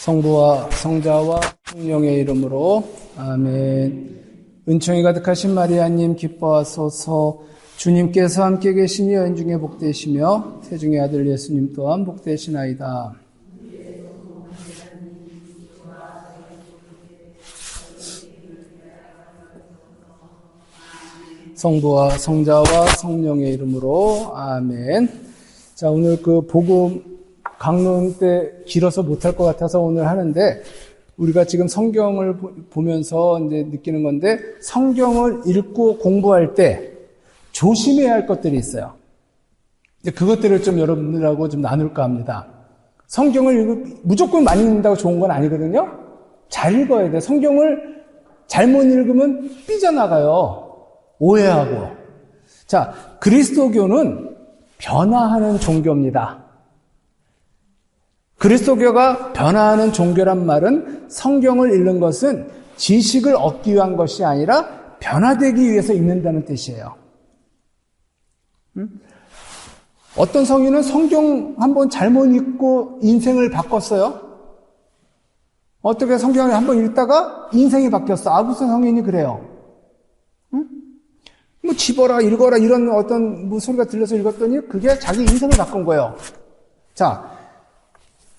성부와 성자와 성령의 이름으로 아멘. 은총이 가득하신 마리아님 기뻐하소서. 주님께서 함께 계시니 여인 중에 복되시며 태중의 아들 예수님 또한 복되시나이다. 성부와 성자와 성령의 이름으로 아멘. 자, 오늘 그 복음 강론 때 길어서 못할 것 같아서 오늘 하는데, 우리가 지금 성경을 보면서 이제 느끼는 건데, 성경을 읽고 공부할 때 조심해야 할 것들이 있어요. 이제 그것들을 좀 여러분들하고 좀 나눌까 합니다. 성경을 무조건 많이 읽는다고 좋은 건 아니거든요. 잘 읽어야 돼. 성경을 잘못 읽으면 삐져나가요. 오해하고. 자, 그리스도교는 변화하는 종교입니다. 그리스도교가 변화하는 종교란 말은 성경을 읽는 것은 지식을 얻기 위한 것이 아니라 변화되기 위해서 읽는다는 뜻이에요. 어떤 성인은 성경 한번 잘못 읽고 인생을 바꿨어요. 어떻게 성경을 한번 읽다가 인생이 바뀌었어. 아, 무슨 성인이 그래요? 뭐 집어라, 읽어라 이런 어떤 뭐 소리가 들려서 읽었더니 그게 자기 인생을 바꾼 거예요. 자,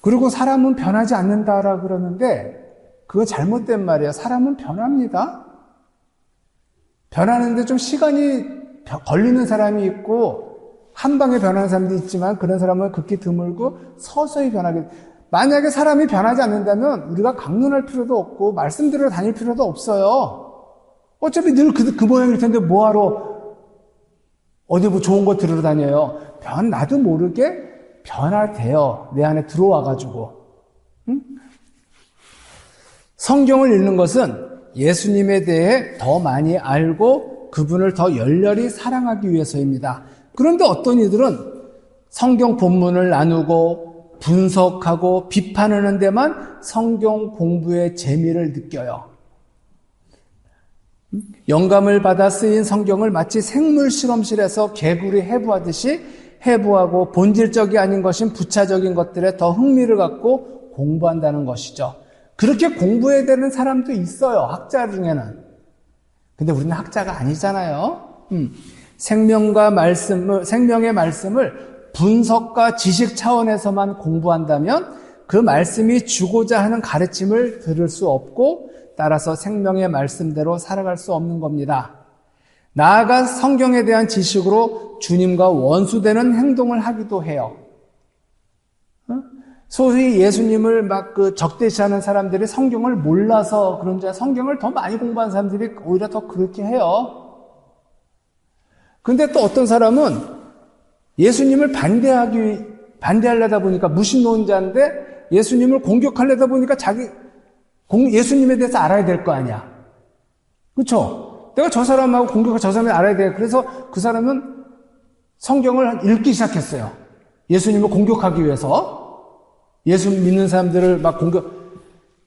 그리고 사람은 변하지 않는다라고 그러는데 그거 잘못된 말이에요. 사람은 변합니다. 변하는데 좀 시간이 걸리는 사람이 있고 한 방에 변하는 사람도 있지만 그런 사람은 극히 드물고 서서히 변하게. 만약에 사람이 변하지 않는다면 우리가 강론할 필요도 없고 말씀대로 다닐 필요도 없어요. 어차피 늘 그 모양일 텐데 뭐하러 어디 뭐 좋은 거 들으러 다녀요. 나도 모르게 변화돼요. 내 안에 들어와가지고. 성경을 읽는 것은 예수님에 대해 더 많이 알고 그분을 더 열렬히 사랑하기 위해서입니다. 그런데 어떤 이들은 성경 본문을 나누고 분석하고 비판하는 데만 성경 공부의 재미를 느껴요. 영감을 받아 쓰인 성경을 마치 생물 실험실에서 개구리 해부하듯이 해부하고 본질적이 아닌 것인 부차적인 것들에 더 흥미를 갖고 공부한다는 것이죠. 그렇게 공부해야 되는 사람도 있어요. 학자 중에는. 근데 우리는 학자가 아니잖아요. 생명의 말씀을 분석과 지식 차원에서만 공부한다면 그 말씀이 주고자 하는 가르침을 들을 수 없고 따라서 생명의 말씀대로 살아갈 수 없는 겁니다. 나아가 성경에 대한 지식으로 주님과 원수되는 행동을 하기도 해요. 소위 예수님을 막 적대시하는 사람들이 성경을 몰라서 그런지 성경을 더 많이 공부한 사람들이 오히려 더 그렇게 해요. 근데 또 어떤 사람은 예수님을 반대하려다 보니까 무신론자인데 예수님을 공격하려다 보니까 예수님에 대해서 알아야 될 거 아니야. 그렇죠? 내가 저 사람하고 공격을 저 사람이 알아야 돼. 그래서 그 사람은 성경을 읽기 시작했어요. 예수님을 공격하기 위해서. 예수 믿는 사람들을 막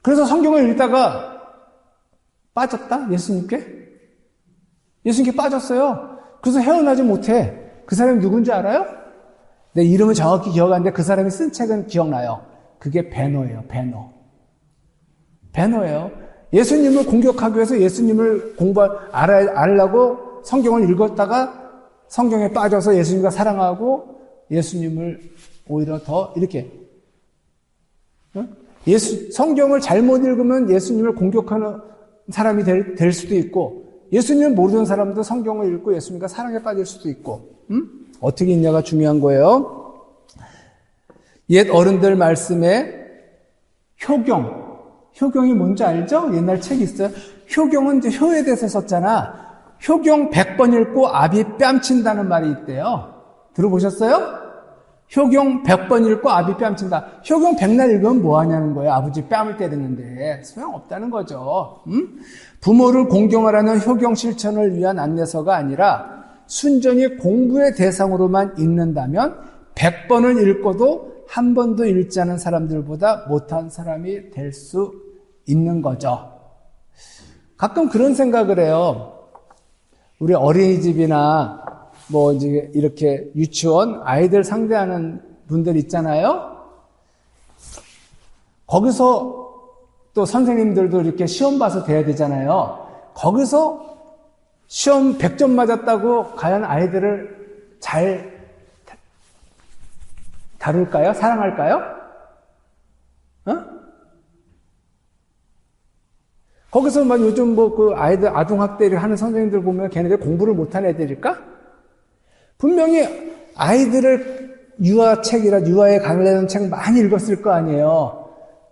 그래서 성경을 읽다가 빠졌다? 예수님께 빠졌어요. 그래서 헤어나지 못해. 그 사람이 누군지 알아요? 내 이름을 정확히 기억하는데 그 사람이 쓴 책은 기억나요. 그게 베노예요. 베노예요. 예수님을 공격하기 위해서 예수님을 알려고 성경을 읽었다가 성경에 빠져서 예수님과 사랑하고 예수님을 오히려 더 이렇게 성경을 잘못 읽으면 예수님을 공격하는 사람이 될 수도 있고 예수님을 모르는 사람도 성경을 읽고 예수님과 사랑에 빠질 수도 있고 어떻게 읽냐가 중요한 거예요. 옛 어른들 말씀에 효경이 뭔지 알죠? 옛날 책이 있어요. 효경은 이제 효에 대해서 썼잖아. 효경 100번 읽고 아비 뺨친다는 말이 있대요. 들어보셨어요? 효경 100번 읽고 아비 뺨친다. 효경 100날 읽으면 뭐 하냐는 거예요. 아버지 뺨을 때리는데 소용없다는 거죠. 부모를 공경하라는 효경 실천을 위한 안내서가 아니라 순전히 공부의 대상으로만 읽는다면 100번을 읽고도 한 번도 읽지 않은 사람들보다 못한 사람이 될 수 있는 거죠. 가끔 그런 생각을 해요. 우리 어린이집이나 뭐 이제 이렇게 유치원 아이들 상대하는 분들 있잖아요. 거기서 또 선생님들도 이렇게 시험 봐서 돼야 되잖아요. 거기서 시험 100점 맞았다고 과연 아이들을 잘 다룰까요? 사랑할까요? 거기서 막 요즘 그 아이들 아동학대를 하는 선생님들 보면 걔네들 공부를 못한 애들일까? 분명히 아이들을 유아에 관련된 책 많이 읽었을 거 아니에요.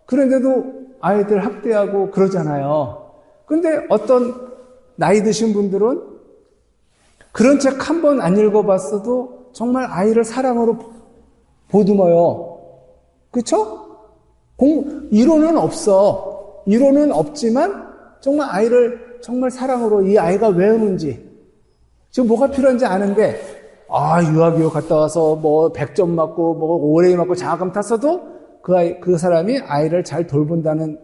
그런데도 아이들 학대하고 그러잖아요. 근데 어떤 나이 드신 분들은 그런 책 한 번 안 읽어봤어도 정말 아이를 사랑으로 보듬어요. 그쵸? 이론은 없어. 이론은 없지만 정말 아이를 정말 사랑으로 이 아이가 왜 우는지 지금 뭐가 필요한지 아는데 유아교육 갔다 와서 100점 맞고 오레이 맞고 장학금 탔어도 그 사람이 아이를 잘 돌본다는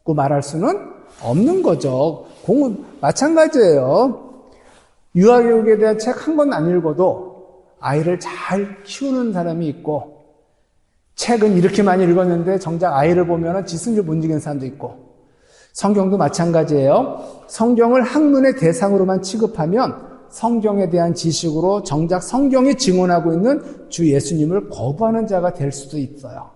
거 말할 수는 없는 거죠. 공은 마찬가지예요. 유아교육에 대한 책 한 권 안 읽어도 아이를 잘 키우는 사람이 있고, 책은 이렇게 많이 읽었는데 정작 아이를 보면 지승질 못 이기는 사람도 있고, 성경도 마찬가지예요. 성경을 학문의 대상으로만 취급하면 성경에 대한 지식으로 정작 성경이 증언하고 있는 주 예수님을 거부하는 자가 될 수도 있어요.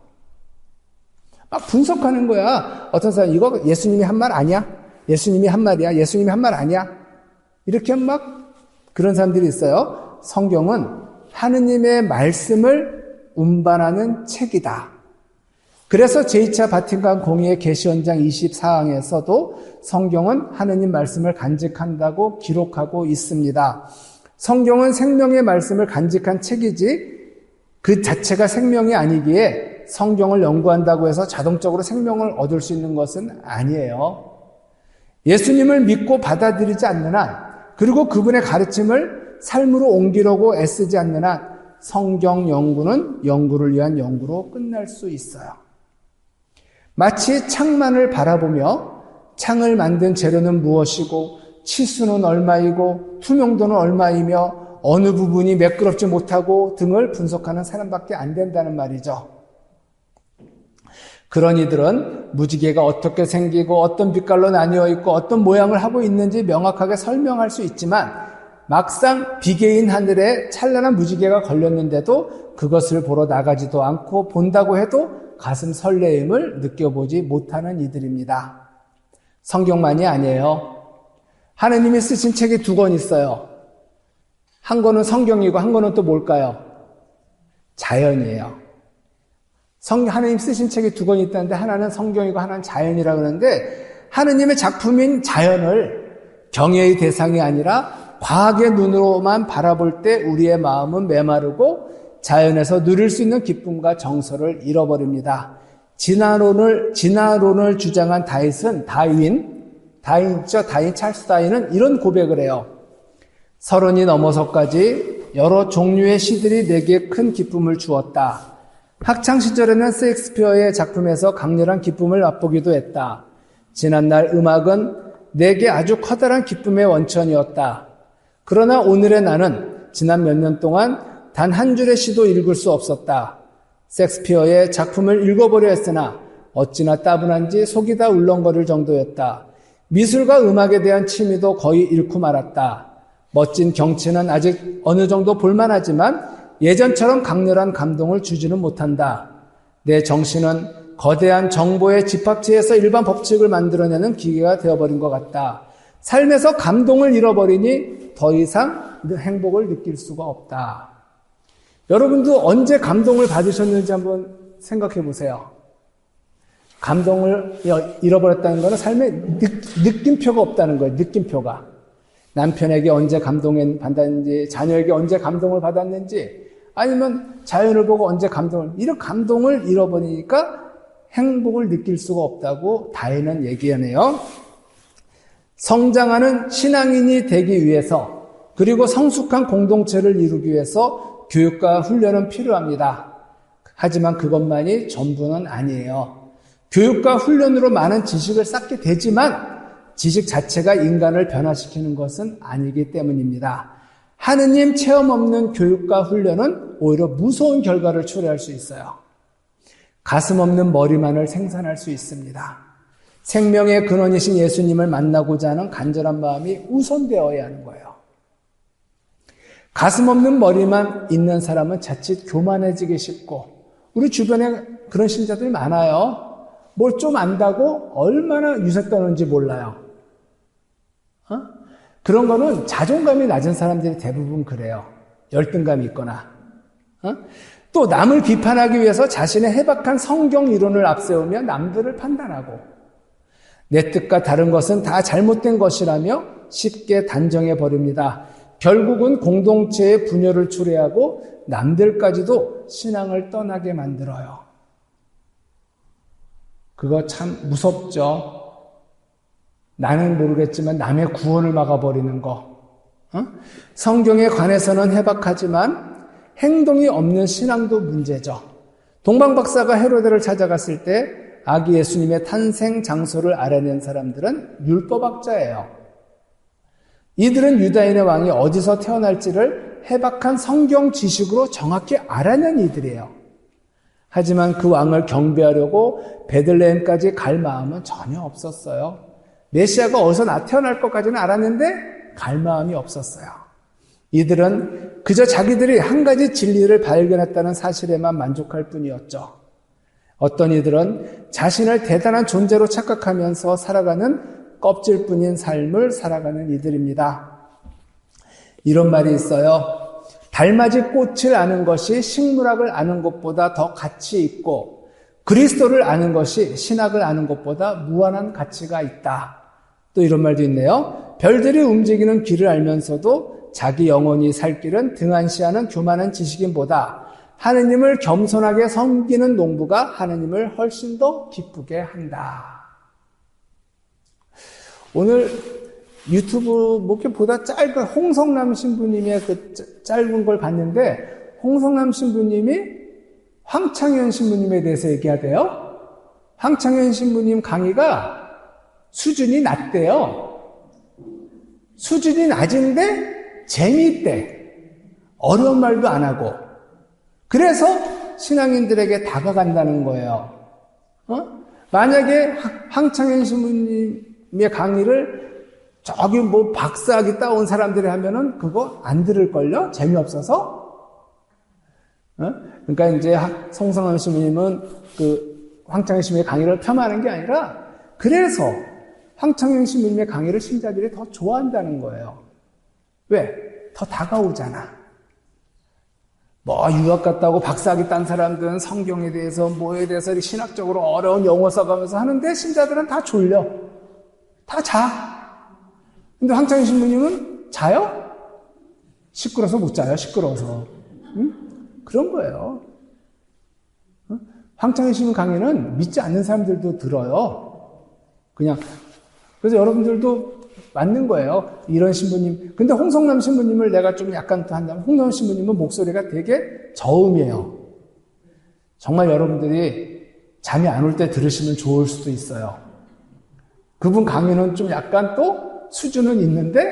막 분석하는 거야. 어떤 사람 이거 예수님이 한 말 아니야? 예수님이 한 말이야? 예수님이 한 말 아니야? 이렇게 막 그런 사람들이 있어요. 성경은 하느님의 말씀을 운반하는 책이다. 그래서 제2차 바티칸 공의회 계시헌장 24항에서도 성경은 하느님 말씀을 간직한다고 기록하고 있습니다. 성경은 생명의 말씀을 간직한 책이지 그 자체가 생명이 아니기에 성경을 연구한다고 해서 자동적으로 생명을 얻을 수 있는 것은 아니에요. 예수님을 믿고 받아들이지 않는 한, 그리고 그분의 가르침을 삶으로 옮기려고 애쓰지 않는 한 성경 연구는 연구를 위한 연구로 끝날 수 있어요. 마치 창만을 바라보며 창을 만든 재료는 무엇이고 치수는 얼마이고 투명도는 얼마이며 어느 부분이 매끄럽지 못하고 등을 분석하는 사람밖에 안 된다는 말이죠. 그런 이들은 무지개가 어떻게 생기고 어떤 빛깔로 나뉘어 있고 어떤 모양을 하고 있는지 명확하게 설명할 수 있지만 막상 비개인 하늘에 찬란한 무지개가 걸렸는데도 그것을 보러 나가지도 않고 본다고 해도 가슴 설레임을 느껴보지 못하는 이들입니다. 성경만이 아니에요. 하느님이 쓰신 책이 2권 있어요. 한 권은 성경이고 한 권은 또 뭘까요? 자연이에요. 하느님 쓰신 책이 2권 있다는데 하나는 성경이고 하나는 자연이라고 그러는데 하느님의 작품인 자연을 경외의 대상이 아니라 과학의 눈으로만 바라볼 때 우리의 마음은 메마르고 자연에서 누릴 수 있는 기쁨과 정서를 잃어버립니다. 진화론을 주장한 찰스 다윈은 이런 고백을 해요. 30이 넘어서까지 여러 종류의 시들이 내게 큰 기쁨을 주었다. 학창시절에는 셰익스피어의 작품에서 강렬한 기쁨을 맛보기도 했다. 지난날 음악은 내게 아주 커다란 기쁨의 원천이었다. 그러나 오늘의 나는 지난 몇 년 동안 단 한 줄의 시도 읽을 수 없었다. 셰익스피어의 작품을 읽어보려 했으나 어찌나 따분한지 속이 다 울렁거릴 정도였다. 미술과 음악에 대한 취미도 거의 잃고 말았다. 멋진 경치는 아직 어느 정도 볼만하지만 예전처럼 강렬한 감동을 주지는 못한다. 내 정신은 거대한 정보의 집합체에서 일반 법칙을 만들어내는 기계가 되어버린 것 같다. 삶에서 감동을 잃어버리니 더 이상 행복을 느낄 수가 없다. 여러분도 언제 감동을 받으셨는지 한번 생각해 보세요. 감동을 잃어버렸다는 것은 삶에 느낌표가 없다는 거예요. 느낌표가. 남편에게 언제 감동을 받았는지, 자녀에게 언제 감동을 받았는지, 아니면 자연을 보고 언제 이런 감동을 잃어버리니까 행복을 느낄 수가 없다고 다윈은 얘기하네요. 성장하는 신앙인이 되기 위해서, 그리고 성숙한 공동체를 이루기 위해서 교육과 훈련은 필요합니다. 하지만 그것만이 전부는 아니에요. 교육과 훈련으로 많은 지식을 쌓게 되지만 지식 자체가 인간을 변화시키는 것은 아니기 때문입니다. 하느님 체험 없는 교육과 훈련은 오히려 무서운 결과를 초래할 수 있어요. 가슴 없는 머리만을 생산할 수 있습니다. 생명의 근원이신 예수님을 만나고자 하는 간절한 마음이 우선되어야 하는 거예요. 가슴 없는 머리만 있는 사람은 자칫 교만해지기 쉽고, 우리 주변에 그런 신자들이 많아요. 뭘 좀 안다고 얼마나 유세 떠는지 몰라요. 그런 거는 자존감이 낮은 사람들이 대부분 그래요. 열등감이 있거나. 또 남을 비판하기 위해서 자신의 해박한 성경 이론을 앞세우며 남들을 판단하고, 내 뜻과 다른 것은 다 잘못된 것이라며 쉽게 단정해 버립니다. 결국은 공동체의 분열을 초래하고 남들까지도 신앙을 떠나게 만들어요. 그거 참 무섭죠. 나는 모르겠지만 남의 구원을 막아버리는 거. 성경에 관해서는 해박하지만 행동이 없는 신앙도 문제죠. 동방박사가 헤로데를 찾아갔을 때 아기 예수님의 탄생 장소를 알아낸 사람들은 율법학자예요. 이들은 유다인의 왕이 어디서 태어날지를 해박한 성경 지식으로 정확히 알아낸 이들이에요. 하지만 그 왕을 경배하려고 베들레헴까지 갈 마음은 전혀 없었어요. 메시아가 어디서 태어날 것까지는 알았는데 갈 마음이 없었어요. 이들은 그저 자기들이 한 가지 진리를 발견했다는 사실에만 만족할 뿐이었죠. 어떤 이들은 자신을 대단한 존재로 착각하면서 살아가는 껍질뿐인 삶을 살아가는 이들입니다. 이런 말이 있어요. 달맞이 꽃을 아는 것이 식물학을 아는 것보다 더 가치 있고, 그리스도를 아는 것이 신학을 아는 것보다 무한한 가치가 있다. 또 이런 말도 있네요. 별들이 움직이는 길을 알면서도 자기 영혼이 살 길은 등한시하는 교만한 지식인보다 하느님을 겸손하게 섬기는 농부가 하느님을 훨씬 더 기쁘게 한다. 오늘 유튜브 목회보다 짧은 홍성남 신부님의 그 짧은 걸 봤는데, 홍성남 신부님이 황창현 신부님에 대해서 얘기하대요. 황창현 신부님 강의가 수준이 낮대요. 수준이 낮은데 재미있대. 어려운 말도 안 하고. 그래서 신앙인들에게 다가간다는 거예요. 만약에 황창현 신부님의 강의를 저기 뭐 박사학위 따온 사람들이 하면은 그거 안 들을걸요? 재미없어서? 그러니까 이제 송성환 신부님은 그 황창현 신부님의 강의를 폄하하는 게 아니라, 그래서 황창현 신부님의 강의를 신자들이 더 좋아한다는 거예요. 왜? 더 다가오잖아. 뭐 유학 갔다 오고 박사학위 딴 사람들은 성경에 대해서 뭐에 대해서 신학적으로 어려운 용어 써가면서 하는데 신자들은 다 졸려. 다 자. 근데 황창현 신부님은 자요? 시끄러워서 못 자요. 시끄러워서. 응? 그런 거예요. 황창현 신부님 강의는 믿지 않는 사람들도 들어요. 그냥. 그래서 여러분들도 맞는 거예요. 이런 신부님. 근데 홍성남 신부님을 내가 좀 약간 또 한다면, 홍성남 신부님은 목소리가 되게 저음이에요. 정말 여러분들이 잠이 안 올 때 들으시면 좋을 수도 있어요. 그분 강의는 좀 약간 또 수준은 있는데,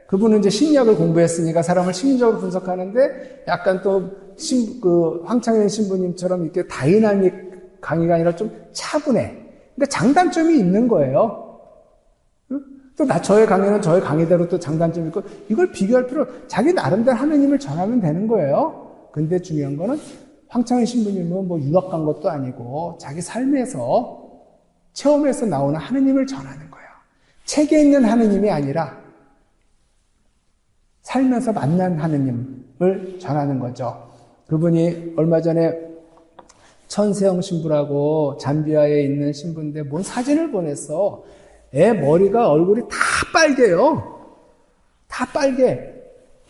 그분은 이제 심리학을 공부했으니까 사람을 심리적으로 분석하는데, 약간 또 황창현 신부님처럼 이렇게 다이나믹 강의가 아니라 좀 차분해. 근데 장단점이 있는 거예요. 또 저의 강의는 저의 강의대로 또 장단점이 있고, 이걸 비교할 필요, 자기 나름대로 하느님을 전하면 되는 거예요. 근데 중요한 거는 황창현 신부님은 뭐 유학 간 것도 아니고 자기 삶에서 체험에서 나오는 하느님을 전하는 거예요. 책에 있는 하느님이 아니라 살면서 만난 하느님을 전하는 거죠. 그분이 얼마 전에 천세영 신부라고 잠비아에 있는 신부인데 뭔 사진을 보냈어. 애 머리가 얼굴이 다 빨개요. 다 빨개.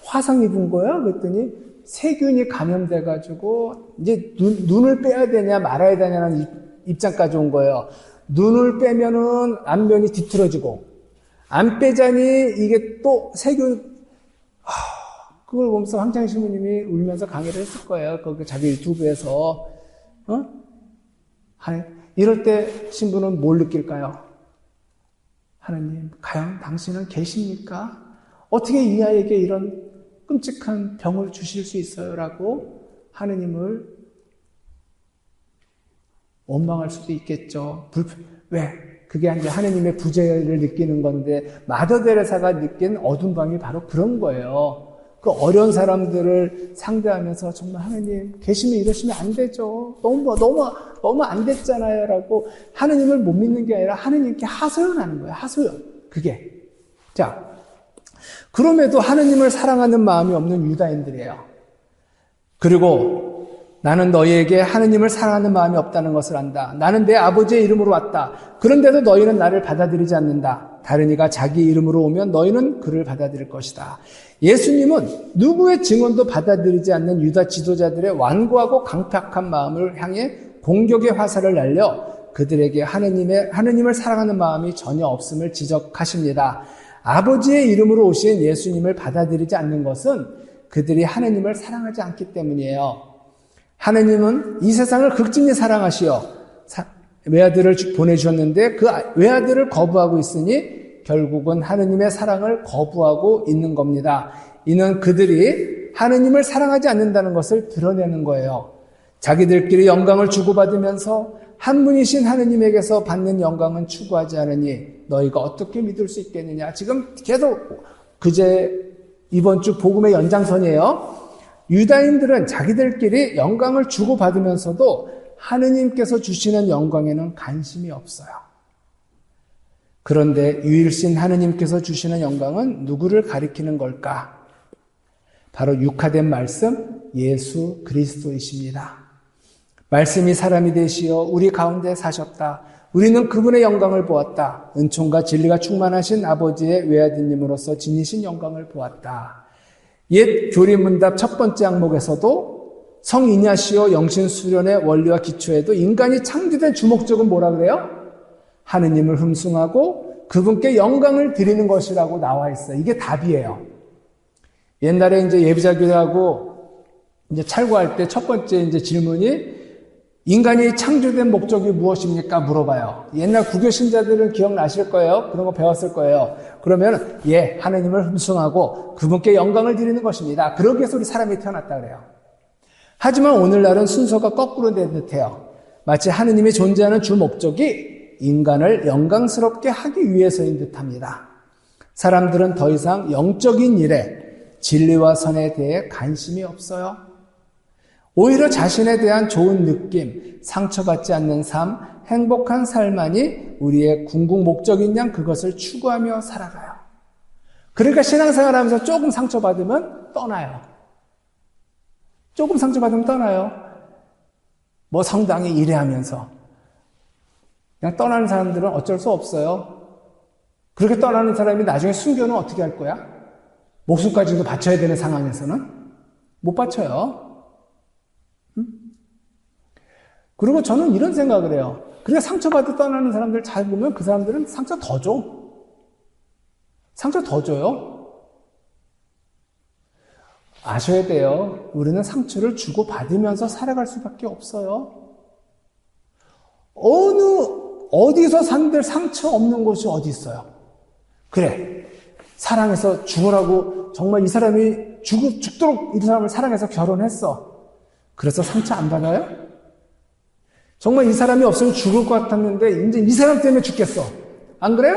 화상 입은 거야. 그랬더니 세균이 감염돼가지고 이제 눈을 빼야 되냐 말아야 되냐는 입장까지 온 거예요. 눈을 빼면은 안면이 뒤틀어지고, 안 빼자니 이게 또 세균. 그걸 보면서 황창현 신부님이 울면서 강의를 했을 거예요. 거기 자기 유튜브에서. 이럴 때 신부는 뭘 느낄까요? 하나님, 과연 당신은 계십니까? 어떻게 이 아이에게 이런 끔찍한 병을 주실 수 있어요? 라고 하느님을 원망할 수도 있겠죠. 왜? 그게 이제 하느님의 부재를 느끼는 건데 마더 테레사가 느낀 어두운 밤이 바로 그런 거예요. 그 어려운 사람들을 상대하면서 정말 하느님 계시면 이러시면 안 되죠. 너무 안 됐잖아요. 라고 하느님을 못 믿는 게 아니라 하느님께 하소연하는 거예요. 하소연. 그게. 자, 그럼에도 하느님을 사랑하는 마음이 없는 유다인들이에요. 그리고 나는 너희에게 하느님을 사랑하는 마음이 없다는 것을 안다. 나는 내 아버지의 이름으로 왔다. 그런데도 너희는 나를 받아들이지 않는다. 다른 이가 자기 이름으로 오면 너희는 그를 받아들일 것이다. 예수님은 누구의 증언도 받아들이지 않는 유다 지도자들의 완고하고 강팍한 마음을 향해 공격의 화살을 날려 그들에게 하느님을 사랑하는 마음이 전혀 없음을 지적하십니다. 아버지의 이름으로 오신 예수님을 받아들이지 않는 것은 그들이 하느님을 사랑하지 않기 때문이에요. 하느님은 이 세상을 극진히 사랑하시어 외아들을 보내주셨는데 그 외아들을 거부하고 있으니 결국은 하느님의 사랑을 거부하고 있는 겁니다. 이는 그들이 하느님을 사랑하지 않는다는 것을 드러내는 거예요. 자기들끼리 영광을 주고받으면서 한 분이신 하느님에게서 받는 영광은 추구하지 않으니 너희가 어떻게 믿을 수 있겠느냐. 지금 계속 이번 주 복음의 연장선이에요. 유다인들은 자기들끼리 영광을 주고받으면서도 하느님께서 주시는 영광에는 관심이 없어요. 그런데 유일신 하느님께서 주시는 영광은 누구를 가리키는 걸까? 바로 육화된 말씀 예수 그리스도이십니다. 말씀이 사람이 되시어 우리 가운데 사셨다. 우리는 그분의 영광을 보았다. 은총과 진리가 충만하신 아버지의 외아드님으로서 지니신 영광을 보았다. 옛 교리문답 첫 번째 항목에서도 성이냐시오 영신수련의 원리와 기초에도 인간이 창조된 주목적은 뭐라 그래요? 하느님을 흠숭하고 그분께 영광을 드리는 것이라고 나와 있어요. 이게 답이에요. 옛날에 이제 예비자교하고 이제 철거할 때 첫 번째 이제 질문이 인간이 창조된 목적이 무엇입니까? 물어봐요. 옛날 구교 신자들은 기억나실 거예요. 그런 거 배웠을 거예요. 그러면 하느님을 흠숭하고 그분께 영광을 드리는 것입니다. 그러기 위해서 우리 사람이 태어났다 그래요. 하지만 오늘날은 순서가 거꾸로 된 듯해요. 마치 하느님이 존재하는 주 목적이 인간을 영광스럽게 하기 위해서인 듯합니다. 사람들은 더 이상 영적인 일에 진리와 선에 대해 관심이 없어요. 오히려 자신에 대한 좋은 느낌, 상처받지 않는 삶, 행복한 삶만이 우리의 궁극 목적인 양 그것을 추구하며 살아가요. 그러니까 신앙생활하면서 조금 상처받으면 떠나요. 조금 상처받으면 떠나요. 뭐 성당에 일해하면서 그냥 떠나는 사람들은 어쩔 수 없어요. 그렇게 떠나는 사람이 나중에 순교는 어떻게 할 거야? 목숨까지도 바쳐야 되는 상황에서는 못 바쳐요. 그리고 저는 이런 생각을 해요. 그러니까 상처받아 떠나는 사람들 잘 보면 그 사람들은 상처 더 줘. 상처 더 줘요. 아셔야 돼요. 우리는 상처를 주고받으면서 살아갈 수밖에 없어요. 어디서 산들 상처 없는 곳이 어디 있어요? 그래. 사랑해서 죽으라고 정말 이 사람이 죽도록 이 사람을 사랑해서 결혼했어. 그래서 상처 안 받아요? 정말 이 사람이 없으면 죽을 것 같았는데 이제 이 사람 때문에 죽겠어. 안 그래요?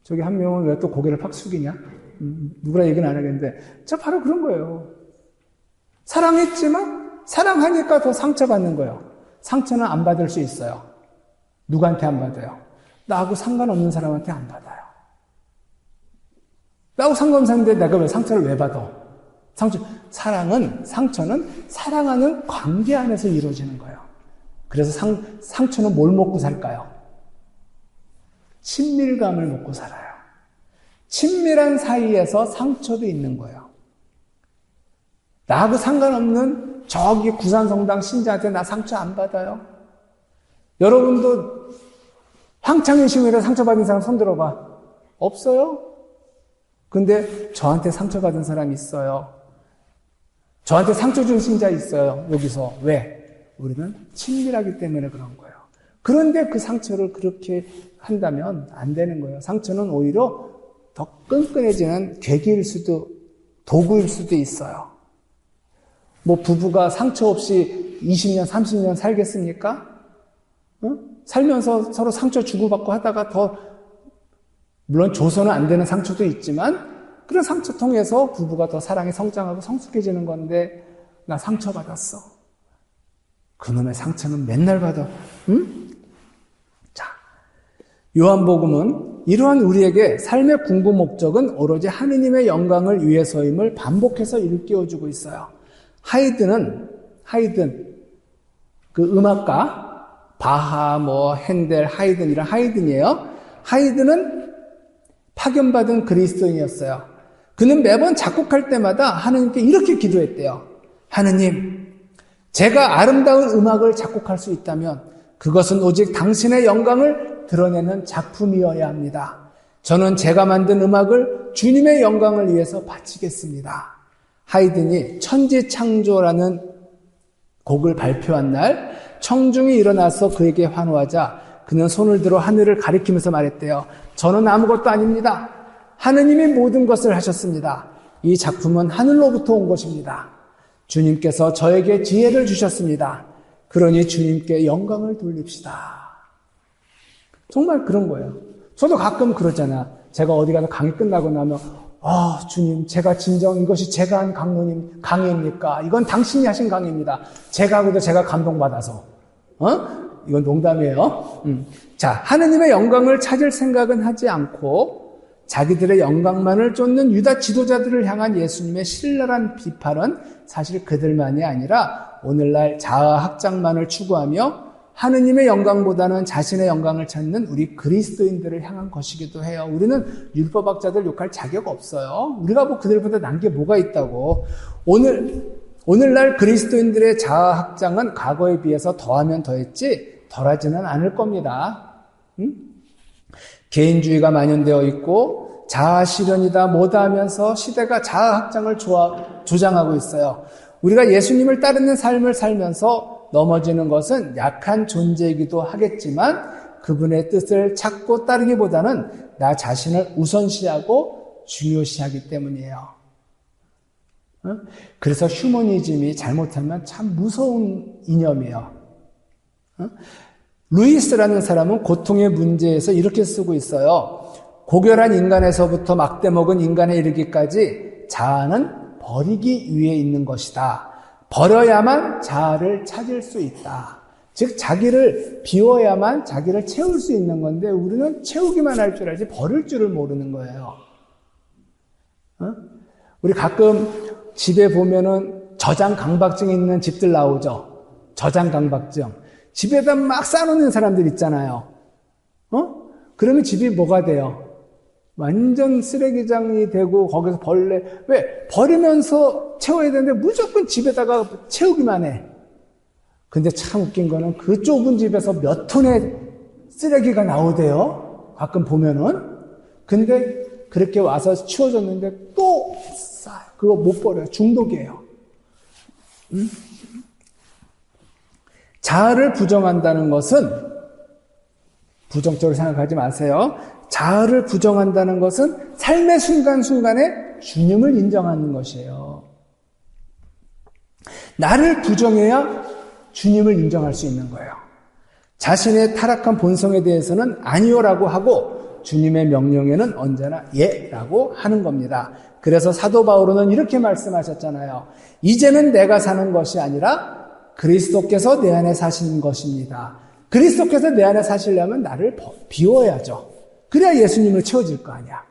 저기 한 명은 왜 또 고개를 팍 숙이냐? 누구라 얘기는 안 하겠는데 저 바로 그런 거예요. 사랑했지만 사랑하니까 더 상처받는 거예요. 상처는 안 받을 수 있어요. 누구한테 안 받아요? 나하고 상관없는 사람한테 안 받아요. 나하고 상관없는데 내가 왜 상처를 왜 받아? 상처는 사랑하는 관계 안에서 이루어지는 거예요. 그래서 상처는 뭘 먹고 살까요? 친밀감을 먹고 살아요. 친밀한 사이에서 상처도 있는 거예요. 나하고 상관없는 저기 구산성당 신자한테 나 상처 안 받아요. 여러분도 황창일 신부에 상처받은 사람 손 들어봐. 없어요? 근데 저한테 상처받은 사람이 있어요. 저한테 상처 준 신자 있어요. 여기서. 왜? 우리는 친밀하기 때문에 그런 거예요. 그런데 그 상처를 그렇게 한다면 안 되는 거예요. 상처는 오히려 더 끈끈해지는 계기일 수도, 도구일 수도 있어요. 뭐 부부가 상처 없이 20년, 30년 살겠습니까? 살면서 서로 상처 주고받고 하다가 물론 조소는 안 되는 상처도 있지만 그런 상처 통해서 부부가 더 사랑이 성장하고 성숙해지는 건데 나 상처받았어. 그놈의 상처는 맨날 받아. 자, 요한복음은 이러한 우리에게 삶의 궁극 목적은 오로지 하느님의 영광을 위해서임을 반복해서 일깨워주고 있어요. 하이든 그 음악가 바하, 핸델, 하이든 이런 하이든이에요. 하이든은 파견받은 그리스도인이었어요. 그는 매번 작곡할 때마다 하느님께 이렇게 기도했대요. 하느님, 제가 아름다운 음악을 작곡할 수 있다면 그것은 오직 당신의 영광을 드러내는 작품이어야 합니다. 저는 제가 만든 음악을 주님의 영광을 위해서 바치겠습니다. 하이든이 천지창조라는 곡을 발표한 날 청중이 일어나서 그에게 환호하자 그는 손을 들어 하늘을 가리키면서 말했대요. 저는 아무것도 아닙니다. 하느님이 모든 것을 하셨습니다. 이 작품은 하늘로부터 온 것입니다. 주님께서 저에게 지혜를 주셨습니다. 그러니 주님께 영광을 돌립시다. 정말 그런 거예요. 저도 가끔 그러잖아. 제가 어디 가서 강의 끝나고 나면 주님, 제가 진정 이것이 제가 한 강의입니까? 이건 당신이 하신 강의입니다. 제가 하고도 제가 감동받아서. 이건 농담이에요. 자, 하느님의 영광을 찾을 생각은 하지 않고 자기들의 영광만을 쫓는 유다 지도자들을 향한 예수님의 신랄한 비판은 사실 그들만이 아니라 오늘날 자아학장만을 추구하며 하느님의 영광보다는 자신의 영광을 찾는 우리 그리스도인들을 향한 것이기도 해요. 우리는 율법학자들 욕할 자격 없어요. 우리가 그들보다 난 게 뭐가 있다고. 오늘날 그리스도인들의 자아학장은 과거에 비해서 더하면 더했지 덜하지는 않을 겁니다. 개인주의가 만연되어 있고 자아실현이다 뭐다 하면서 시대가 자아학장을 조장하고 있어요. 우리가 예수님을 따르는 삶을 살면서 넘어지는 것은 약한 존재이기도 하겠지만 그분의 뜻을 찾고 따르기보다는 나 자신을 우선시하고 중요시하기 때문이에요. 그래서 휴머니즘이 잘못하면 참 무서운 이념이에요. 루이스라는 사람은 고통의 문제에서 이렇게 쓰고 있어요. 고결한 인간에서부터 막대먹은 인간에 이르기까지 자아는 버리기 위해 있는 것이다. 버려야만 자아를 찾을 수 있다. 즉 자기를 비워야만 자기를 채울 수 있는 건데 우리는 채우기만 할 줄 알지 버릴 줄을 모르는 거예요. 우리 가끔 집에 보면은 저장 강박증 있는 집들 나오죠. 저장 강박증. 집에다 막 쌓아놓는 사람들 있잖아요. 그러면 집이 뭐가 돼요? 완전 쓰레기장이 되고 거기서 왜? 버리면서 채워야 되는데 무조건 집에다가 채우기만 해. 근데 참 웃긴 거는 그 좁은 집에서 몇 톤의 쓰레기가 나오대요. 가끔 보면은. 근데 그렇게 와서 치워줬는데 또 싸요. 그거 못 버려요. 중독이에요. 자아를 부정한다는 것은 부정적으로 생각하지 마세요. 자아를 부정한다는 것은 삶의 순간순간에 주님을 인정하는 것이에요. 나를 부정해야 주님을 인정할 수 있는 거예요. 자신의 타락한 본성에 대해서는 아니요라고 하고 주님의 명령에는 언제나 예라고 하는 겁니다. 그래서 사도 바울은 이렇게 말씀하셨잖아요. 이제는 내가 사는 것이 아니라 그리스도께서 내 안에 사시는 것입니다. 그리스도께서 내 안에 사시려면 나를 비워야죠. 그래야 예수님을 채워질 거 아니야.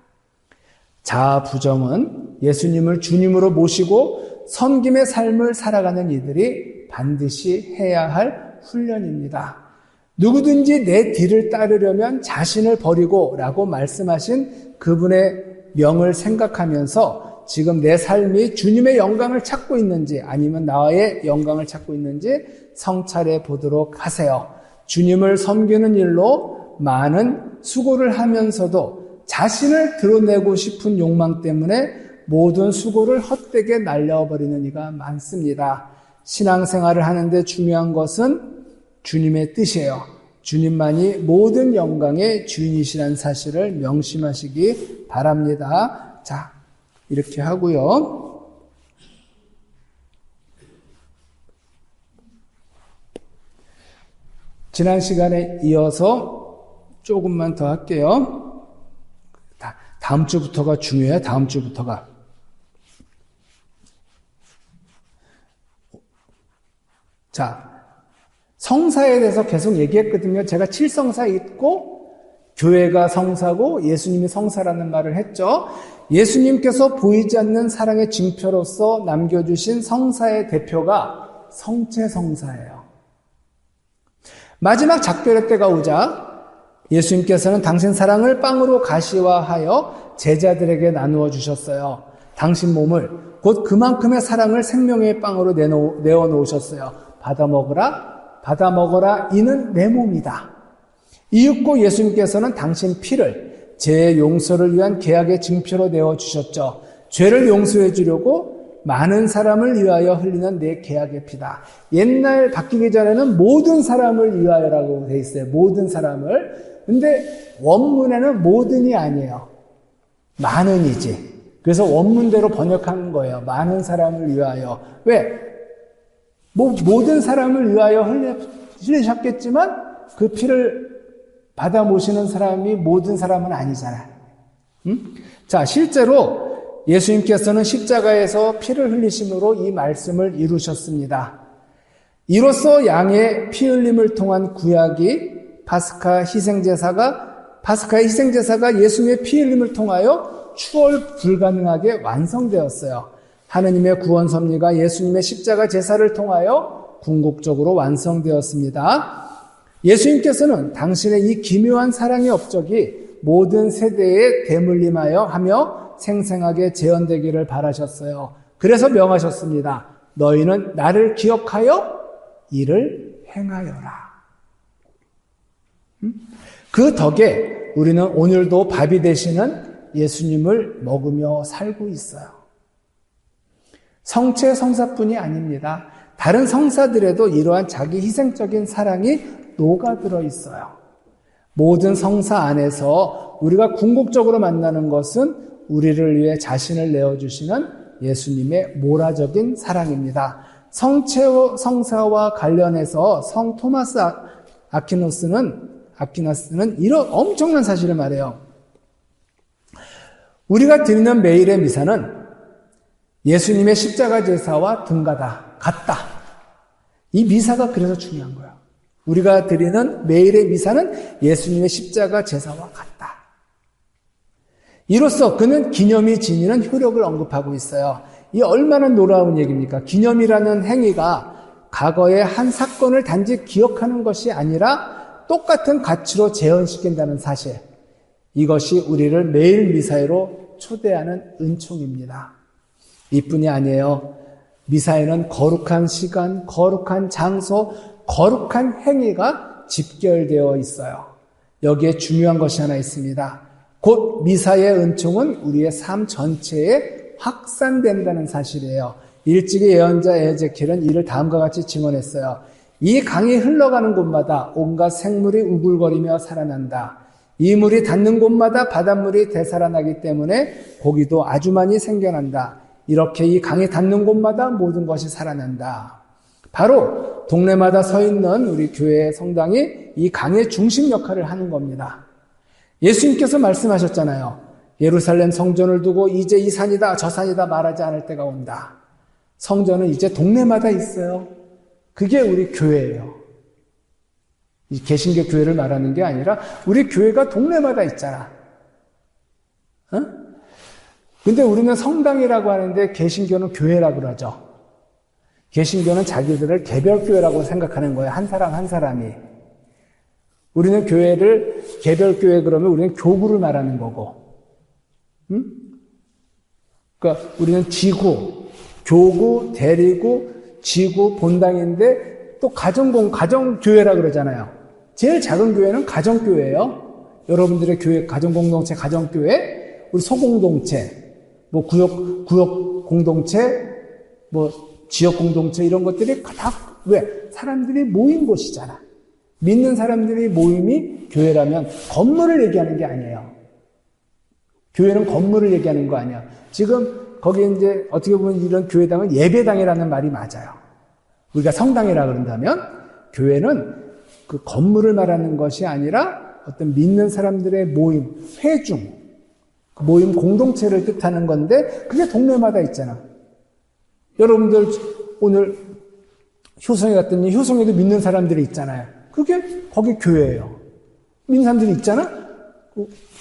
자아 부정은 예수님을 주님으로 모시고 섬김의 삶을 살아가는 이들이 반드시 해야 할 훈련입니다. 누구든지 내 뒤를 따르려면 자신을 버리고 라고 말씀하신 그분의 명을 생각하면서 지금 내 삶이 주님의 영광을 찾고 있는지 아니면 나의 영광을 찾고 있는지 성찰해 보도록 하세요. 주님을 섬기는 일로 많은 수고를 하면서도 자신을 드러내고 싶은 욕망 때문에 모든 수고를 헛되게 날려버리는 이가 많습니다. 신앙생활을 하는데 중요한 것은 주님의 뜻이에요. 주님만이 모든 영광의 주인이시라는 사실을 명심하시기 바랍니다. 자, 이렇게 하고요. 지난 시간에 이어서 조금만 더 할게요. 다음 주부터가 중요해요. 다음 주부터가. 자, 성사에 대해서 계속 얘기했거든요. 제가 7성사 있고 교회가 성사고 예수님이 성사라는 말을 했죠. 예수님께서 보이지 않는 사랑의 징표로서 남겨주신 성사의 대표가 성체성사예요. 마지막 작별의 때가 오자 예수님께서는 당신 사랑을 빵으로 가시화하여 제자들에게 나누어 주셨어요. 당신 몸을 곧 그만큼의 사랑을 생명의 빵으로 내어 놓으셨어요. 받아 먹어라 이는 내 몸이다. 이윽고 예수님께서는 당신 피를 죄의 용서를 위한 계약의 징표로 내어주셨죠. 죄를 용서해 주려고 많은 사람을 위하여 흘리는 내 계약의 피다. 옛날 바뀌기 전에는 모든 사람을 위하여라고 돼 있어요. 모든 사람을. 근데 원문에는 모든이 아니에요. 많은이지. 그래서 원문대로 번역하는 거예요. 많은 사람을 위하여. 왜? 모든 사람을 위하여 흘리셨겠지만 그 피를 받아 모시는 사람이 모든 사람은 아니잖아요. 자, 실제로 예수님께서는 십자가에서 피를 흘리심으로 이 말씀을 이루셨습니다. 이로써 양의 피 흘림을 통한 구약이 파스카의 희생제사가 예수님의 피 흘림을 통하여 추월 불가능하게 완성되었어요. 하느님의 구원 섭리가 예수님의 십자가 제사를 통하여 궁극적으로 완성되었습니다. 예수님께서는 당신의 이 기묘한 사랑의 업적이 모든 세대에 대물림하여 하며 생생하게 재현되기를 바라셨어요. 그래서 명하셨습니다. 너희는 나를 기억하여 이를 행하여라. 그 덕에 우리는 오늘도 밥이 되시는 예수님을 먹으며 살고 있어요. 성체 성사뿐이 아닙니다. 다른 성사들에도 이러한 자기 희생적인 사랑이 녹아들어 있어요. 모든 성사 안에서 우리가 궁극적으로 만나는 것은 우리를 위해 자신을 내어주시는 예수님의 모라적인 사랑입니다. 성체 성사와 관련해서 성 토마스 아퀴나스는 이런 엄청난 사실을 말해요. 우리가 드리는 매일의 미사는 예수님의 십자가 제사와 같다. 이 미사가 그래서 중요한 거예요. 우리가 드리는 매일의 미사는 예수님의 십자가 제사와 같다. 이로써 그는 기념이 지니는 효력을 언급하고 있어요. 이 얼마나 놀라운 얘기입니까? 기념이라는 행위가 과거의 한 사건을 단지 기억하는 것이 아니라 똑같은 가치로 재현시킨다는 사실. 이것이 우리를 매일 미사회로 초대하는 은총입니다. 이뿐이 아니에요. 미사에는 거룩한 시간, 거룩한 장소, 거룩한 행위가 집결되어 있어요. 여기에 중요한 것이 하나 있습니다. 곧 미사의 은총은 우리의 삶 전체에 확산된다는 사실이에요. 일찍이 예언자 에제키엘은 이를 다음과 같이 증언했어요. 이 강이 흘러가는 곳마다 온갖 생물이 우글거리며 살아난다. 이 물이 닿는 곳마다 바닷물이 되살아나기 때문에 고기도 아주 많이 생겨난다. 이렇게 이 강이 닿는 곳마다 모든 것이 살아난다. 바로 동네마다 서 있는 우리 교회의 성당이 이 강의 중심 역할을 하는 겁니다. 예수님께서 말씀하셨잖아요. 예루살렘 성전을 두고 이제 이 산이다 저 산이다 말하지 않을 때가 온다. 성전은 이제 동네마다 있어요. 그게 우리 교회예요. 이 개신교 교회를 말하는 게 아니라 우리 교회가 동네마다 있잖아. 근데 우리는 성당이라고 하는데 개신교는 교회라고 그러죠. 개신교는 자기들을 개별교회라고 생각하는 거예요. 한 사람 한 사람이. 우리는 교회를 개별교회 그러면 우리는 교구를 말하는 거고. 그러니까 우리는 지구, 교구, 대리구, 지구, 본당인데 또 가정교회라 그러잖아요. 제일 작은 교회는 가정교회예요. 여러분들의 교회, 가정공동체, 가정교회, 우리 소공동체, 뭐 구역 공동체, 뭐 지역 공동체 이런 것들이 다 왜? 사람들이 모인 곳이잖아. 믿는 사람들이 모임이 교회라면 건물을 얘기하는 게 아니에요. 교회는 건물을 얘기하는 거 아니야. 지금 거기 이제 어떻게 보면 이런 교회당은 예배당이라는 말이 맞아요. 우리가 성당이라 그런다면 교회는 그 건물을 말하는 것이 아니라 어떤 믿는 사람들의 모임, 회중, 그 모임 공동체를 뜻하는 건데 그게 동네마다 있잖아. 여러분들 오늘 효성에 갔더니 효성에도 믿는 사람들이 있잖아요. 그게 거기 교회예요. 믿는 사람들이 있잖아.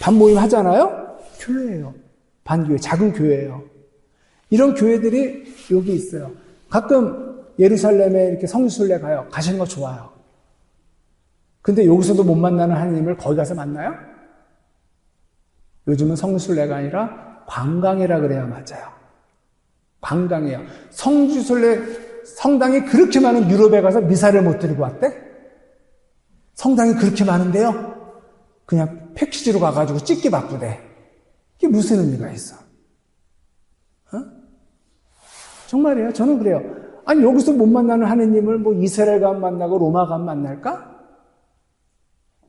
반모임 하잖아요. 교회예요. 반교회, 작은 교회예요. 이런 교회들이 여기 있어요. 가끔 예루살렘에 이렇게 성지순례 가요. 가시는 거 좋아요. 근데 여기서도 못 만나는 하나님을 거기 가서 만나요? 요즘은 성지순례가 아니라 관광이라 그래야 맞아요. 관광이에요. 성지순례, 성당이 그렇게 많은 유럽에 가서 미사를 못 드리고 왔대? 성당이 그렇게 많은데요? 그냥 패키지로 가가지고 찍기 바쁘대. 이게 무슨 의미가 있어? 정말이에요. 저는 그래요. 아니, 여기서 못 만나는 하느님을 뭐 이스라엘 가면 만나고 로마 가면 만날까?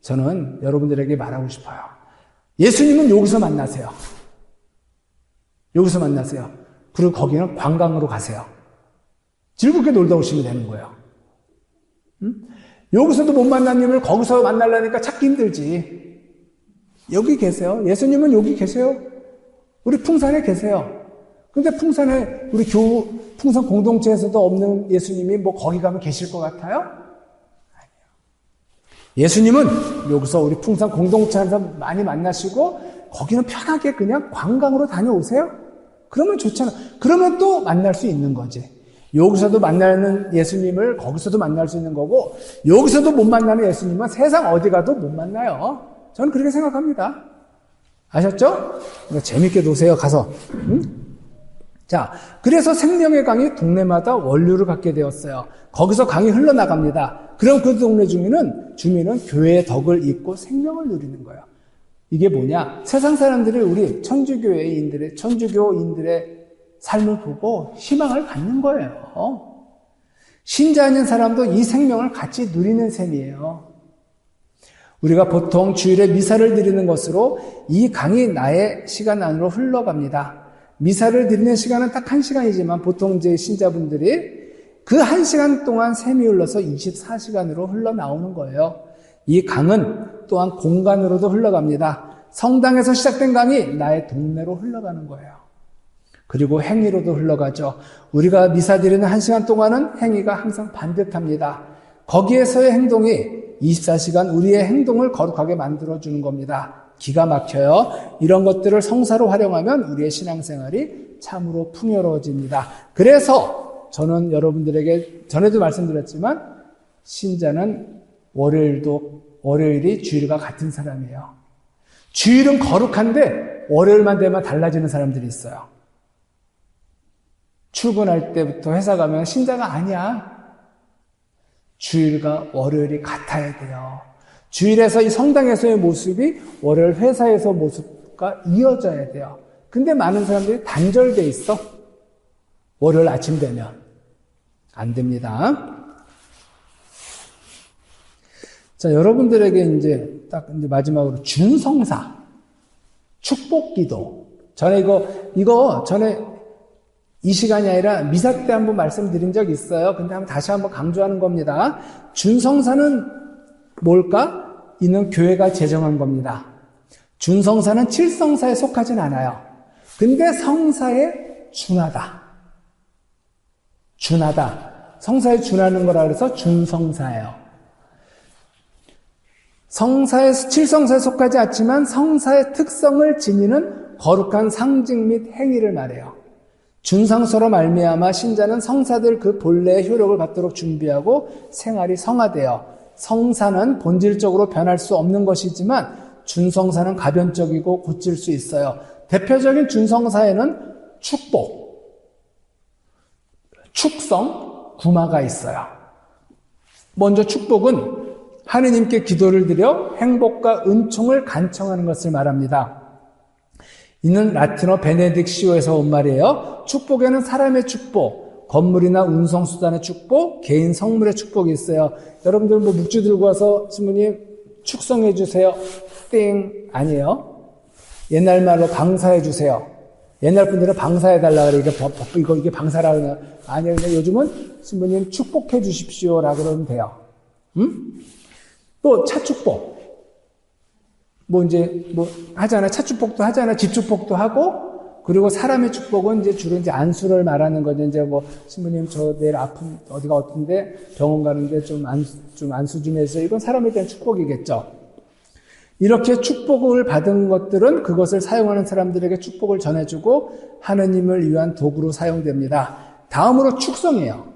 저는 여러분들에게 말하고 싶어요. 예수님은 여기서 만나세요. 여기서 만나세요. 그리고 거기는 관광으로 가세요. 즐겁게 놀다 오시면 되는 거예요. 여기서도 못 만난 님을 거기서 만나려니까 찾기 힘들지. 여기 계세요. 예수님은 여기 계세요. 우리 풍산에 계세요. 근데 풍산에 우리 풍산 공동체에서도 없는 예수님이 뭐 거기 가면 계실 것 같아요? 아니요. 예수님은 여기서 우리 풍산 공동체에서 많이 만나시고 거기는 편하게 그냥 관광으로 다녀오세요. 그러면 좋잖아. 그러면 또 만날 수 있는 거지. 여기서도 만나는 예수님을 거기서도 만날 수 있는 거고 여기서도 못 만나는 예수님은 세상 어디 가도 못 만나요. 저는 그렇게 생각합니다. 아셨죠? 재밌게 노세요. 가서. 자, 그래서 생명의 강이 동네마다 원류를 갖게 되었어요. 거기서 강이 흘러나갑니다. 그럼 그 동네 주민은 교회의 덕을 잊고 생명을 누리는 거예요. 이게 뭐냐? 세상 사람들이 우리 천주교인들의 삶을 보고 희망을 갖는 거예요. 신자 아닌 사람도 이 생명을 같이 누리는 셈이에요. 우리가 보통 주일에 미사를 드리는 것으로 이 강이 나의 시간 안으로 흘러갑니다. 미사를 드리는 시간은 딱 1시간이지만 보통 이제 신자분들이 그 1시간 동안 샘이 흘러서 24시간으로 흘러나오는 거예요. 이 강은 또한 공간으로도 흘러갑니다. 성당에서 시작된 강이 나의 동네로 흘러가는 거예요. 그리고 행위로도 흘러가죠. 우리가 미사 드리는 1시간 동안은 행위가 항상 반듯합니다. 거기에서의 행동이 24시간 우리의 행동을 거룩하게 만들어주는 겁니다. 기가 막혀요. 이런 것들을 성사로 활용하면 우리의 신앙생활이 참으로 풍요로워집니다. 그래서 저는 여러분들에게 전에도 말씀드렸지만 신자는 월요일이 주일과 같은 사람이에요. 주일은 거룩한데 월요일만 되면 달라지는 사람들이 있어요. 출근할 때부터 회사 가면 신자가 아니야. 주일과 월요일이 같아야 돼요. 주일에서 이 성당에서의 모습이 월요일 회사에서 모습과 이어져야 돼요. 근데 많은 사람들이 단절돼 있어. 월요일 아침 되면. 안 됩니다. 자, 여러분들에게 이제 마지막으로 준성사, 축복기도. 전에 전에 이 시간이 아니라 미사 때 한번 말씀드린 적 있어요. 근데 다시 한번 강조하는 겁니다. 준성사는 뭘까? 이는 교회가 제정한 겁니다. 준성사는 칠성사에 속하진 않아요. 근데 성사에 준하다. 성사에 준하는 거라 그래서 준성사예요. 칠성사에 속하지 않지만 성사의 특성을 지니는 거룩한 상징 및 행위를 말해요. 준성서로 말미암아 신자는 성사들 그 본래의 효력을 받도록 준비하고 생활이 성화되어 성사는 본질적으로 변할 수 없는 것이지만 준성사는 가변적이고 고칠 수 있어요. 대표적인 준성사에는 축복, 축성, 구마가 있어요. 먼저 축복은 하느님께 기도를 드려 행복과 은총을 간청하는 것을 말합니다. 이는 라틴어 베네딕시오에서 온 말이에요. 축복에는 사람의 축복, 건물이나 운송수단의 축복, 개인 성물의 축복이 있어요. 여러분들 묵주 들고 와서 신부님 축성해 주세요. 띵 아니에요. 옛날 말로 방사해 주세요. 옛날 분들은 방사해 달라 그래. 이게 방사라 그러면 아니에요. 근데 요즘은 신부님 축복해 주십시오라 그러면 돼요. 또 차축복. 하잖아. 차축복도 하잖아. 집축복도 하고, 그리고 사람의 축복은 주로 안수를 말하는 거죠. 신부님, 저 내일 어디가 어떤데 병원 가는데 좀 안수 좀 해서, 이건 사람에 대한 축복이겠죠. 이렇게 축복을 받은 것들은 그것을 사용하는 사람들에게 축복을 전해주고 하느님을 위한 도구로 사용됩니다. 다음으로 축성이에요.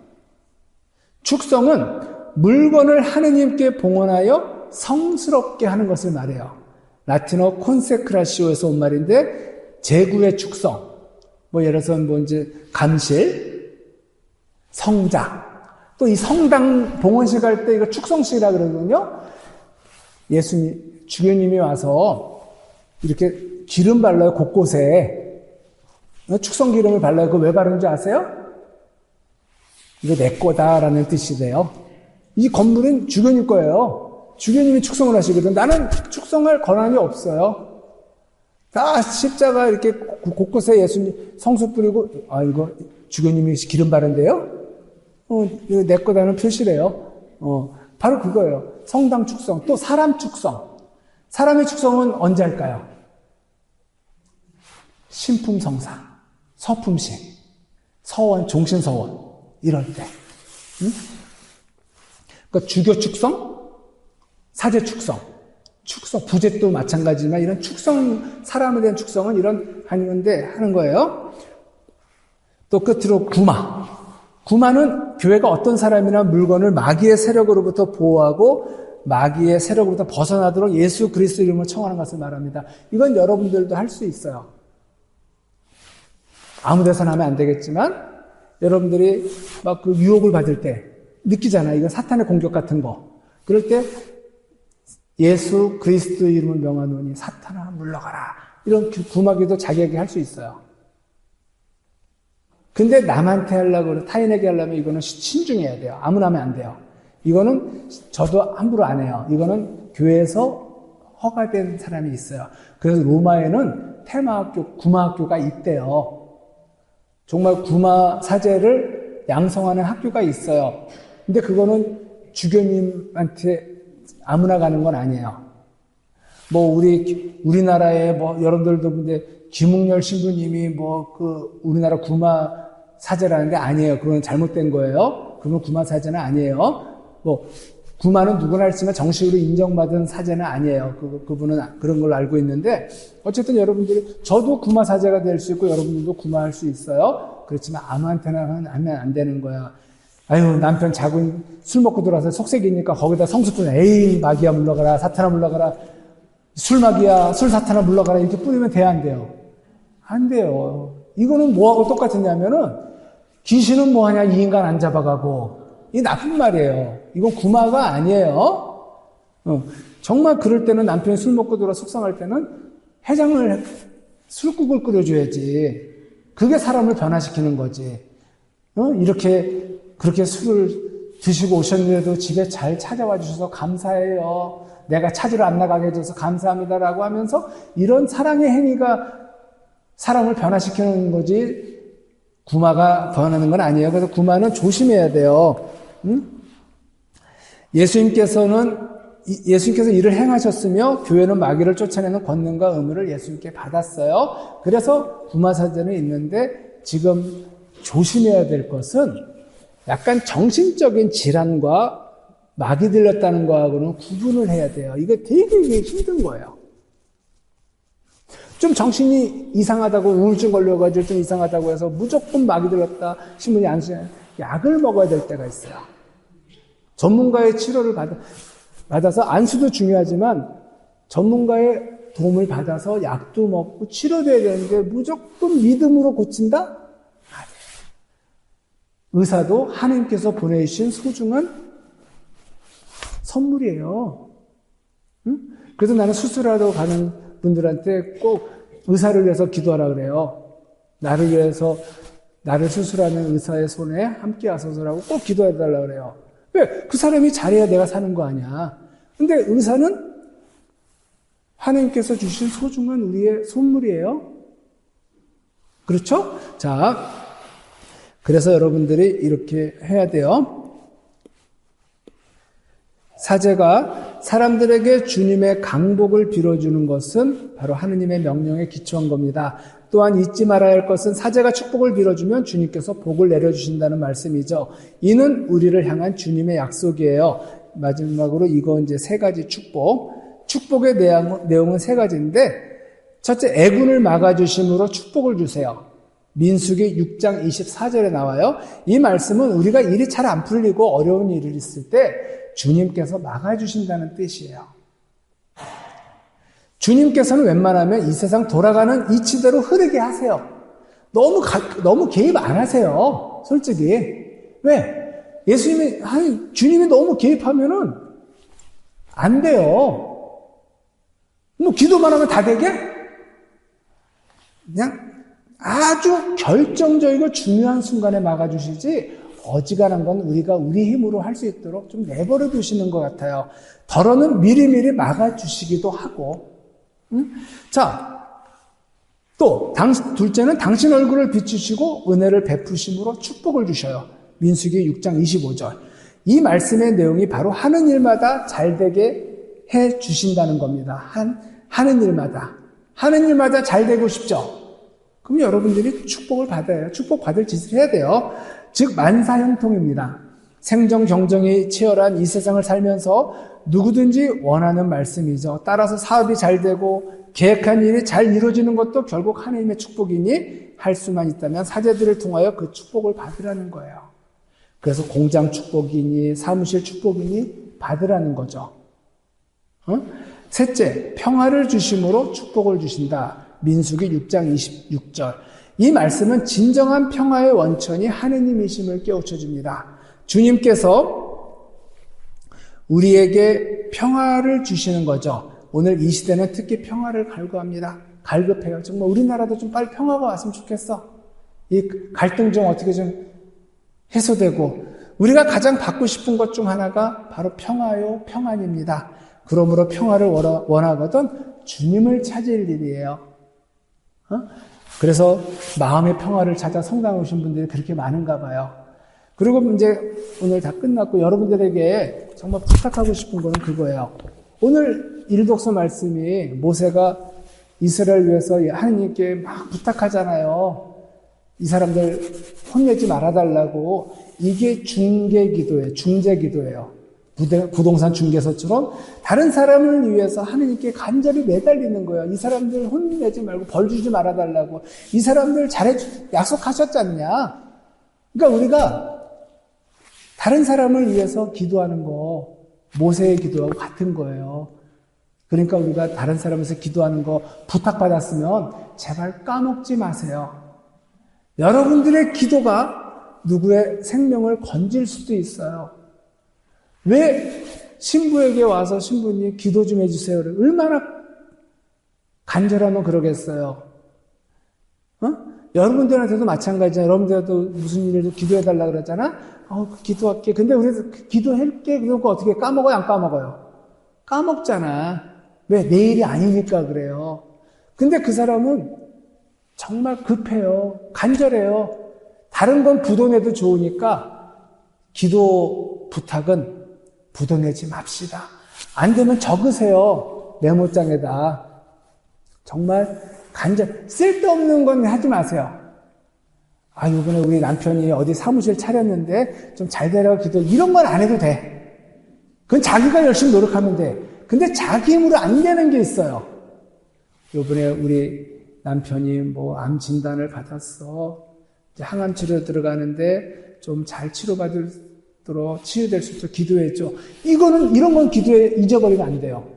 축성은 물건을 하느님께 봉헌하여 성스럽게 하는 것을 말해요. 라틴어 콘세크라시오에서 온 말인데, 제구의 축성, 예를 들어서 감실, 성작, 또 이 성당 봉헌식 할 때 이거 축성식이라 그러거든요. 주교님이 와서 이렇게 기름 발라요, 곳곳에. 축성 기름을 발라요. 그거 왜 바르는 줄 아세요? 이거 내 거다라는 뜻이래요. 이 건물은 주교님 거예요. 주교님이 축성을 하시거든. 나는 축성할 권한이 없어요. 다 십자가 이렇게 곳곳에 예수님 성수 뿌리고, 이거 주교님이 기름 바른대요? 이거 내 거다는 표시래요. 바로 그거예요. 성당 축성. 또 사람 축성. 사람의 축성은 언제 할까요? 신품성사, 서품식, 서원, 종신서원, 이럴 때. 그러니까 주교 축성, 사제 축성, 부제도 마찬가지지만 이런 축성, 사람에 대한 축성은 하는 거예요. 또 끝으로 구마. 구마는 교회가 어떤 사람이나 물건을 마귀의 세력으로부터 보호하고 마귀의 세력으로부터 벗어나도록 예수 그리스도 이름을 청하는 것을 말합니다. 이건 여러분들도 할 수 있어요. 아무 데서나 하면 안 되겠지만 여러분들이 막 그 유혹을 받을 때 느끼잖아요. 이건 사탄의 공격 같은 거. 그럴 때 예수 그리스도 이름을 명하노니 사탄아 물러가라. 이런 구마기도 자기에게 할 수 있어요. 근데 남한테 하려고, 타인에게 하려면 이거는 신중해야 돼요. 아무나 하면 안 돼요. 이거는 저도 함부로 안 해요. 이거는 교회에서 허가된 사람이 있어요. 그래서 로마에는 테마학교, 구마학교가 있대요. 정말 구마 사제를 양성하는 학교가 있어요. 근데 그거는 주교님한테 아무나 가는 건 아니에요. 우리나라에 여러분들도 근데 김웅열 신부님이 우리나라 구마 사제라는데 아니에요. 그건 잘못된 거예요. 그건 구마 사제는 아니에요. 구마는 누구나 했지만 정식으로 인정받은 사제는 아니에요. 그분은 그런 걸로 알고 있는데, 어쨌든 여러분들이, 저도 구마 사제가 될 수 있고, 여러분들도 구마할 수 있어요. 그렇지만 아무한테나 하면 안 되는 거야. 아유, 남편 자고 술 먹고 들어와서 속색이니까 거기다 성수 뿌려. 에이, 마귀야 물러가라. 사탄아 물러가라. 술 마귀야, 술 사탄아 물러가라. 이렇게 뿌리면 돼야 안 돼요? 안 돼요. 이거는 뭐하고 똑같았냐면은, 귀신은 뭐하냐, 이 인간 안 잡아가고. 이 나쁜 말이에요. 이건 구마가 아니에요. 정말 그럴 때는 남편이 술 먹고 들어 속상할 때는 술국을 끓여줘야지. 그게 사람을 변화시키는 거지. 그렇게 술을 드시고 오셨는데도 집에 잘 찾아와 주셔서 감사해요. 내가 찾으러 안 나가게 해줘서 감사합니다라고 하면서 이런 사랑의 행위가 사람을 변화시키는 거지 구마가 변하는 건 아니에요. 그래서 구마는 조심해야 돼요. 예수님께서 일을 행하셨으며 교회는 마귀를 쫓아내는 권능과 의무를 예수님께 받았어요. 그래서 구마사제는 있는데 지금 조심해야 될 것은 약간 정신적인 질환과 마귀 들렸다는 거하고는 구분을 해야 돼요. 이거 되게 힘든 거예요. 좀 정신이 이상하다고 우울증 걸려가지고 좀 이상하다고 해서 무조건 마귀 들렸다 신문이 안 쓰냐, 약을 먹어야 될 때가 있어요. 전문가의 치료를 받아서 안수도 중요하지만 전문가의 도움을 받아서 약도 먹고 치료돼야 되는데 무조건 믿음으로 고친다? 아니에요. 의사도 하나님께서 보내주신 소중한 선물이에요. 그래서 나는 수술하러 가는 분들한테 꼭 의사를 위해서 기도하라 그래요. 나를 위해서 나를 수술하는 의사의 손에 함께 하소서라고 꼭 기도해달라 그래요. 왜? 그 사람이 잘해야 내가 사는 거 아니야. 근데 의사는 하나님께서 주신 소중한 우리의 선물이에요. 그렇죠? 자, 그래서 여러분들이 이렇게 해야 돼요. 사제가 사람들에게 주님의 강복을 빌어주는 것은 바로 하느님의 명령에 기초한 겁니다. 또한 잊지 말아야 할 것은 사제가 축복을 빌어주면 주님께서 복을 내려주신다는 말씀이죠. 이는 우리를 향한 주님의 약속이에요. 마지막으로 이거 이제 세 가지 축복. 축복의 내용은 세 가지인데, 첫째, 애군을 막아주심으로 축복을 주세요. 민수기 6장 24절에 나와요. 이 말씀은 우리가 일이 잘 안 풀리고 어려운 일이 있을 때 주님께서 막아주신다는 뜻이에요. 주님께서는 웬만하면 이 세상 돌아가는 이치대로 흐르게 하세요. 너무 개입 안 하세요. 솔직히. 왜? 주님이 너무 개입하면은 안 돼요. 뭐 기도만 하면 다 되게? 그냥 아주 결정적이고 중요한 순간에 막아주시지, 어지간한 건 우리가 우리 힘으로 할 수 있도록 좀 내버려 두시는 것 같아요. 더러는 미리미리 막아주시기도 하고. 자, 또 둘째는 당신 얼굴을 비추시고 은혜를 베푸심으로 축복을 주셔요. 민수기 6장 25절. 이 말씀의 내용이 바로 하는 일마다 잘되게 해 주신다는 겁니다. 하는 일마다 잘되고 싶죠? 그럼 여러분들이 축복을 받아요. 축복받을 짓을 해야 돼요. 즉 만사형통입니다. 생정 경쟁이 치열한 이 세상을 살면서 누구든지 원하는 말씀이죠. 따라서 사업이 잘 되고 계획한 일이 잘 이루어지는 것도 결국 하나님의 축복이니 할 수만 있다면 사제들을 통하여 그 축복을 받으라는 거예요. 그래서 공장 축복이니 사무실 축복이니 받으라는 거죠. 셋째, 평화를 주심으로 축복을 주신다. 민수기 6장 26절. 이 말씀은 진정한 평화의 원천이 하느님이심을 깨우쳐줍니다. 주님께서 우리에게 평화를 주시는 거죠. 오늘 이 시대는 특히 평화를 갈구합니다. 갈급해요. 정말 우리나라도 좀 빨리 평화가 왔으면 좋겠어. 이 갈등 좀 어떻게 좀 해소되고, 우리가 가장 받고 싶은 것 중 하나가 바로 평화요, 평안입니다. 그러므로 평화를 원하거든 주님을 찾을 일이에요. 그래서 마음의 평화를 찾아 성당에 오신 분들이 그렇게 많은가 봐요. 그리고 이제 오늘 다 끝났고 여러분들에게 정말 부탁하고 싶은 거는 그거예요. 오늘 일독서 말씀이 모세가 이스라엘 위해서 하느님께 막 부탁하잖아요. 이 사람들 혼내지 말아달라고. 이게 중개기도예요. 중재기도예요. 부동산 중개소처럼 다른 사람을 위해서 하느님께 간절히 매달리는 거예요. 이 사람들 혼내지 말고 벌 주지 말아달라고. 이 사람들 약속하셨지 않냐. 그러니까 우리가 다른 사람을 위해서 기도하는 거 모세의 기도하고 같은 거예요. 그러니까 우리가 다른 사람에서 기도하는 거 부탁받았으면 제발 까먹지 마세요. 여러분들의 기도가 누구의 생명을 건질 수도 있어요. 왜 신부에게 와서 신부님 기도 좀 해주세요. 얼마나 간절하면 그러겠어요. 여러분들한테도 마찬가지잖아요. 여러분들도 무슨 일을 기도해달라 그러잖아. 기도할게. 근데 우리 기도할게. 그러니까 어떻게 까먹어요? 안 까먹어요? 까먹잖아. 왜? 내일이 아니니까 그래요. 근데 그 사람은 정말 급해요. 간절해요. 다른 건 부도내도 좋으니까 기도 부탁은 부도내지 맙시다. 안 되면 적으세요. 메모장에다. 정말 쓸데없는 건 하지 마세요. 이번에 우리 남편이 어디 사무실 차렸는데 좀 잘 되라고 기도, 이런 건 안 해도 돼. 그건 자기가 열심히 노력하면 돼. 근데 자기 힘으로 안 되는 게 있어요. 이번에 우리 남편이 암 진단을 받았어. 이제 항암 치료 들어가는데 좀 잘 치료받도록 치유될 수 있도록 기도했죠. 이런 건 기도에 잊어버리면 안 돼요.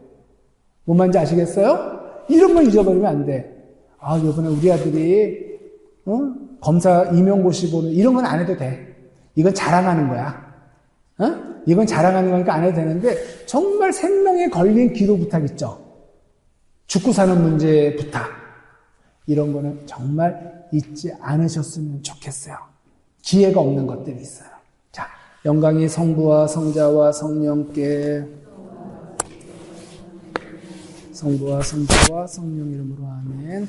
뭔 말인지 아시겠어요? 이런 건 잊어버리면 안 돼. 이번에 우리 아들이 검사 임용고시 보는, 이런 건 안 해도 돼. 이건 자랑하는 거야. 이건 자랑하는 거니까 안 해도 되는데, 정말 생명에 걸린 기도 부탁 있죠. 죽고 사는 문제 부탁. 이런 거는 정말 잊지 않으셨으면 좋겠어요. 기회가 없는 것들이 있어요. 자, 영광이 성부와 성자와 성령께, 성부와 성자와 성령 이름으로 아멘.